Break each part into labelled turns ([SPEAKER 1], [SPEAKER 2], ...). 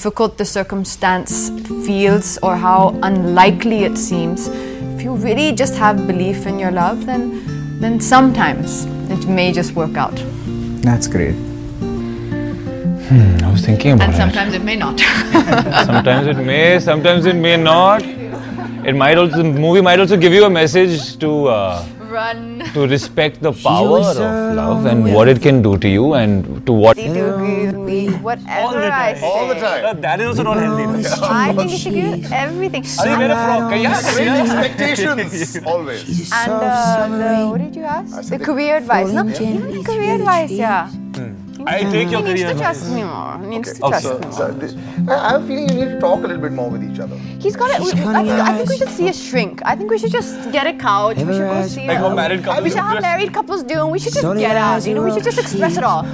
[SPEAKER 1] difficult the circumstance feels or how unlikely it seems, if you really just have belief in your love, then sometimes it may just work out.
[SPEAKER 2] That's great. I was thinking about it.
[SPEAKER 1] And sometimes it may not.
[SPEAKER 2] Sometimes it may, sometimes it may not. It might also, the movie might also give you a message to
[SPEAKER 1] Run.
[SPEAKER 2] to respect the power of love and what it can do to you and to what.
[SPEAKER 1] You do agree with me. Whatever I say.
[SPEAKER 3] All the time.
[SPEAKER 2] That is also not healthy.
[SPEAKER 1] I think you should agree with everything.
[SPEAKER 3] Great expectations. Always.
[SPEAKER 1] And what did you ask? The career advice. No, even career advice, yeah.
[SPEAKER 2] I take your
[SPEAKER 1] He needs
[SPEAKER 2] career
[SPEAKER 1] to trust me more. He needs to trust me more.
[SPEAKER 3] I have a feeling you need to talk a little bit more with each other.
[SPEAKER 1] He's got it. I think we should see a shrink. I think we should just get a couch. We should go see
[SPEAKER 2] Like what married couples
[SPEAKER 1] We should have married couples do. We should just get out. You know, we should just express it all.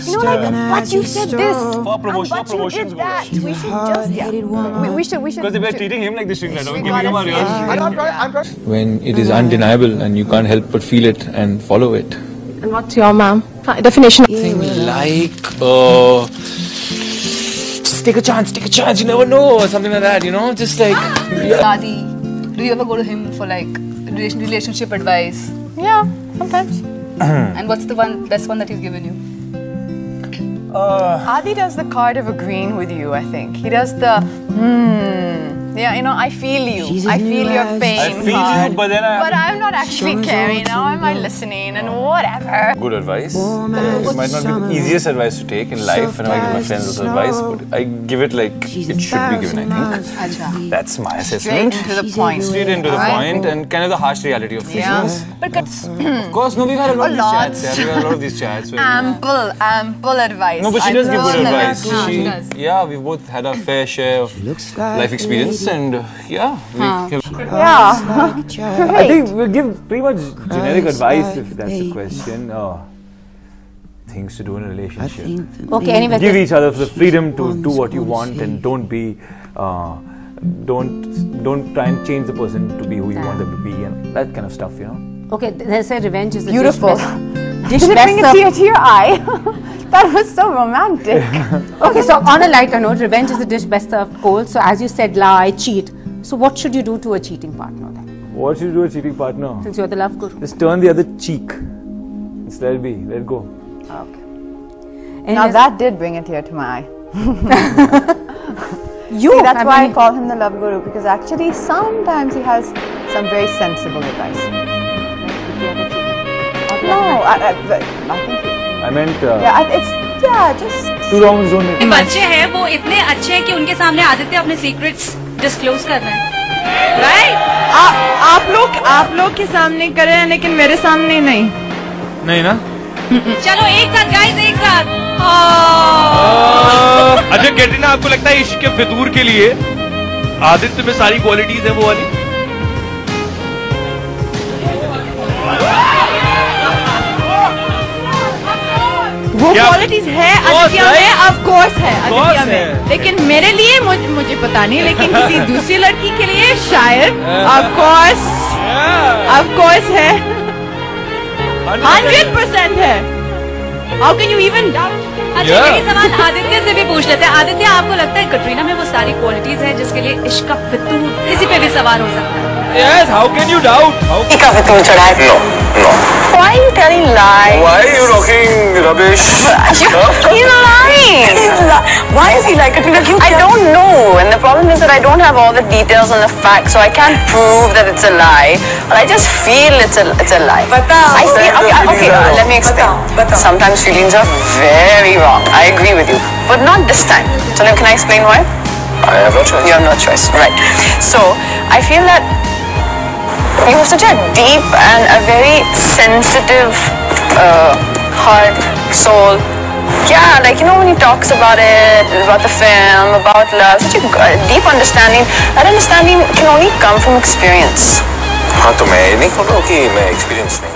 [SPEAKER 1] You know, like, but you said this.
[SPEAKER 2] For promotion,
[SPEAKER 1] but you did that. We should just, yeah. We should.
[SPEAKER 2] Because if we're treating him like the shrink letter, we're
[SPEAKER 1] We
[SPEAKER 2] giving him a
[SPEAKER 1] gotta
[SPEAKER 2] real
[SPEAKER 1] see.
[SPEAKER 3] I'm trying.
[SPEAKER 2] when it is undeniable and you can't help but feel it and follow it.
[SPEAKER 4] And what's your definition?
[SPEAKER 2] Like, just take a chance, you never know, or something like that, you know, just like.
[SPEAKER 4] Adi, do you ever go to him for like relationship advice?
[SPEAKER 1] Yeah, sometimes.
[SPEAKER 4] And what's the best one that he's given you?
[SPEAKER 1] Adi does the card of agreeing with you, I think. He does the, yeah, you know, I feel you. I feel your pain.
[SPEAKER 2] I feel
[SPEAKER 1] card.
[SPEAKER 2] you, but then
[SPEAKER 1] But I'm not actually caring, you know, am I listening and whatever.
[SPEAKER 2] Good advice. It might not be the easiest advice to take in life, and I give my friends also advice, but I give it like it should be given, I think. That's my assessment.
[SPEAKER 1] Straight into the point.
[SPEAKER 2] Straight into the point and kind of the harsh reality of things.
[SPEAKER 1] Yeah.
[SPEAKER 4] But
[SPEAKER 2] Of course, no, we've had a lot of these chats. Yeah, we've had a lot of these chats.
[SPEAKER 1] Ample advice.
[SPEAKER 2] No, but she does give good advice.
[SPEAKER 4] She does.
[SPEAKER 2] Yeah, we've both had our fair share of life experience, and yeah, I think we'll give pretty much generic advice if that's the question. Things to do in a relationship.
[SPEAKER 4] okay, anyway.
[SPEAKER 2] Give each other the freedom to do what you want, and don't be, don't try and change the person to be who you want them to be, and that kind of stuff, you know.
[SPEAKER 4] Okay, they say revenge is the
[SPEAKER 1] Beautiful.
[SPEAKER 4] dish
[SPEAKER 1] Did it bring a
[SPEAKER 4] best
[SPEAKER 1] tear to your eye? That was so romantic.
[SPEAKER 4] Okay, so on a lighter note, revenge is the dish best served cold. So as you said, lie, cheat. So what should you do to a cheating partner then?
[SPEAKER 2] What should you do with a cheating partner?
[SPEAKER 4] Since you're the love guru.
[SPEAKER 2] Just turn the other cheek. Just let it be. Let it go.
[SPEAKER 4] Okay.
[SPEAKER 1] Now that did bring a tear to my eye.
[SPEAKER 4] See,
[SPEAKER 1] that's why I call him the love guru, because actually sometimes he has some very sensible advice. No, I think
[SPEAKER 2] I meant.
[SPEAKER 1] just.
[SPEAKER 2] Two wrongs don't make.
[SPEAKER 5] बच्चे हैं वो इतने अच्छे हैं कि उनके सामने आदित्य अपने सीक्रेट्स डिस्क्लोज कर रहे हैं, राइट?
[SPEAKER 1] आप लोग के सामने करे हैं, लेकिन मेरे सामने नहीं.
[SPEAKER 2] नहीं ना?
[SPEAKER 5] चलो एक साथ गाइस, एक साथ.
[SPEAKER 6] अच्छा कैटरीना, आपको लगता है इश्क के फितूर के लिए आदित्य में सारी क्वालिटीज है वो वाली?
[SPEAKER 1] वो क्वालिटीज है आदित्य में, ऑफ कोर्स है आदित्य में, लेकिन मेरे लिए मुझे पता नहीं, लेकिन किसी दूसरी लड़की के लिए शायद ऑफ कोर्स है, 100% है. How can you even doubt?
[SPEAKER 5] अच्छा, यही सवाल आदित्य से भी पूछ लेते हैं. आदित्य, आपको लगता है कटरीना में वो सारी क्वालिटीज है जिसके लिए इश्क का फितूर किसी पे भी सवार हो सकता है?
[SPEAKER 6] Yes, how can you doubt?
[SPEAKER 7] इश्क का फितूर चढ़ा है? No. Why are you telling lies?
[SPEAKER 3] Why are you talking rubbish?
[SPEAKER 7] He's lying. Why is he like Katrina? I don't know, and the problem is that I don't have all the details and the facts, so I can't prove that it's a lie. But I just feel it's a lie. I feel okay. Let me explain. Sometimes feelings are very wrong. I agree with you, but not this time. So then, can I explain why?
[SPEAKER 3] I have no choice.
[SPEAKER 7] You have no choice, right? So I feel that you have such a deep and a very sensitive heart, soul. Yeah, like, you know, when he talks about it, about the film, about love, such a deep understanding. That understanding can only come from experience.
[SPEAKER 3] हाँ, तो मैं नहीं बोल रहा हूँ कि मैं experience नहीं.